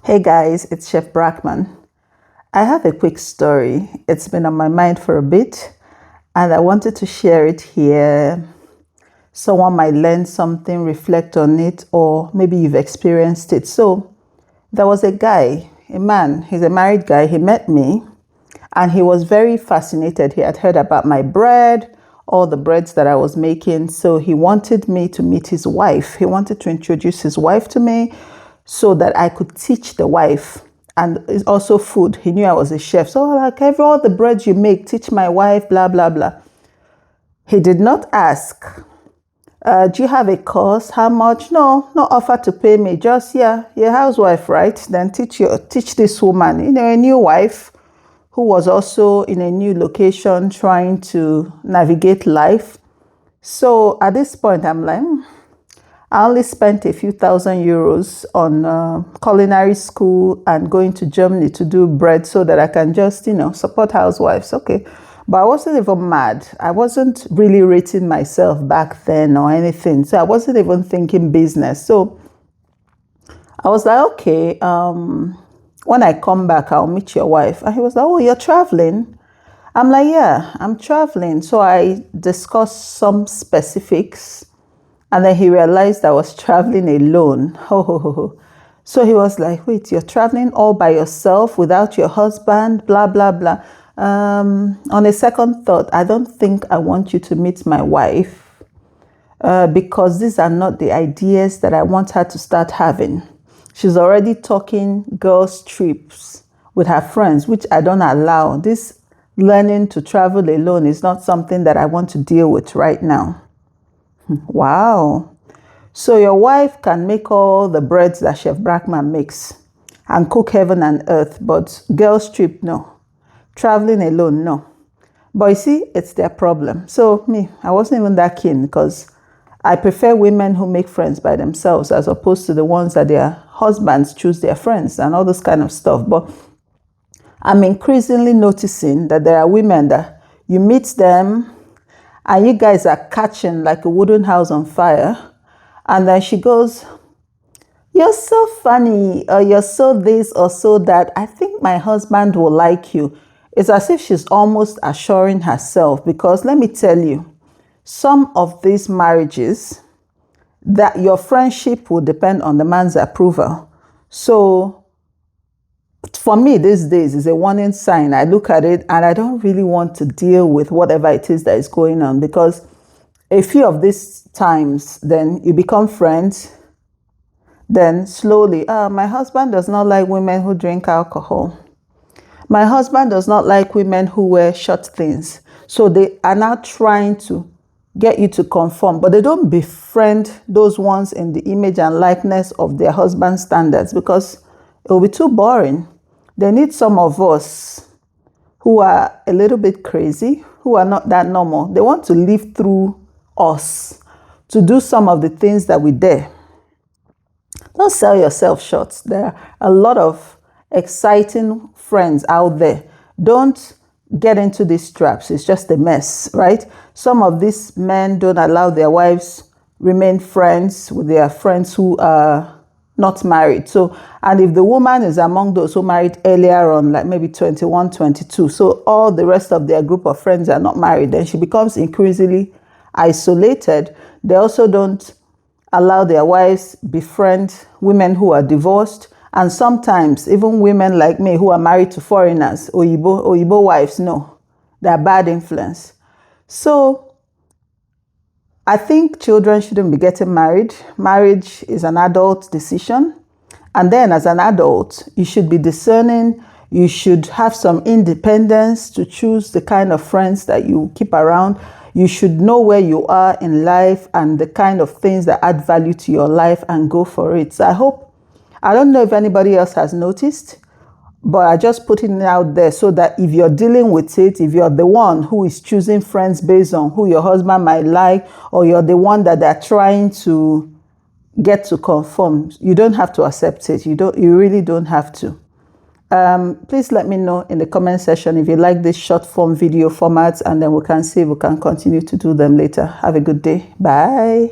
Hey guys, it's Chef Brackman. I have a quick story. It's been on my mind for a bit and I wanted to share it here. Someone might learn something, reflect on it, or maybe you've experienced it. So there was a guy, a man, he's a married guy. He met me and he was very fascinated. He had heard about my bread, all the breads that I was making. So he wanted me to meet his wife. He wanted to introduce his wife to me so that I could teach the wife. And it's also food. He knew I was a chef. So like, all the breads you make, teach my wife, blah, blah, blah. He did not ask, do you have a course? How much? No, not offer to pay me. Just, yeah, you're a housewife, right? Then teach this woman, a new wife who was also in a new location trying to navigate life. So at this point, I'm like, I only spent a few €1,000 on culinary school and going to Germany to do bread so that I can just, support housewives. Okay. But I wasn't even mad. I wasn't really rating myself back then or anything. So I wasn't even thinking business. So I was like, okay, when I come back, I'll meet your wife. And he was like, oh, you're traveling? I'm like, yeah, I'm traveling. So I discussed some specifics. And then he realized I was traveling alone. So he was like, wait, you're traveling all by yourself without your husband, blah, blah, blah. On a second thought, I don't think I want you to meet my wife because these are not the ideas that I want her to start having. She's already talking girls' trips with her friends, which I don't allow. This learning to travel alone is not something that I want to deal with right now. Wow. So your wife can make all the breads that Chef Brackman makes and cook heaven and earth, but girls' trip, no. Traveling alone, no. But you see, it's their problem. So me, I wasn't even that keen because I prefer women who make friends by themselves as opposed to the ones that their husbands choose their friends and all this kind of stuff. But I'm increasingly noticing that there are women that you meet them and you guys are catching like a wooden house on fire. And then she goes, you're so funny, or you're so this or so that. I think my husband will like you. It's as if she's almost assuring herself, because let me tell you, some of these marriages, that your friendship will depend on the man's approval. So for me, these days is a warning sign. I look at it and I don't really want to deal with whatever it is that is going on, because a few of these times, then you become friends. Then slowly, my husband does not like women who drink alcohol. My husband does not like women who wear short things. So they are now trying to get you to conform, but they don't befriend those ones in the image and likeness of their husband's standards, because it will be too boring. They need some of us who are a little bit crazy, who are not that normal. They want to live through us, to do some of the things that we dare. Don't sell yourself short. There are a lot of exciting friends out there. Don't get into these traps. It's just a mess, right? Some of these men don't allow their wives remain friends with their friends who are not married. So, and if the woman is among those who married earlier on, like maybe 21, 22, so all the rest of their group of friends are not married, then she becomes increasingly isolated. They also don't allow their wives befriend women who are divorced. And sometimes even women like me who are married to foreigners, Oyibo wives, no, they're bad influence. So I think children shouldn't be getting married. Marriage is an adult decision. And then as an adult, you should be discerning. You should have some independence to choose the kind of friends that you keep around. You should know where you are in life and the kind of things that add value to your life and go for it. So I don't know if anybody else has noticed, but I just put it out there so that if you're dealing with it, if you're the one who is choosing friends based on who your husband might like, or you're the one that they're trying to get to conform, you don't have to accept it. You really don't have to. Please let me know in the comment section if you like this short form video formats, and then we can see if we can continue to do them later. Have a good day. Bye.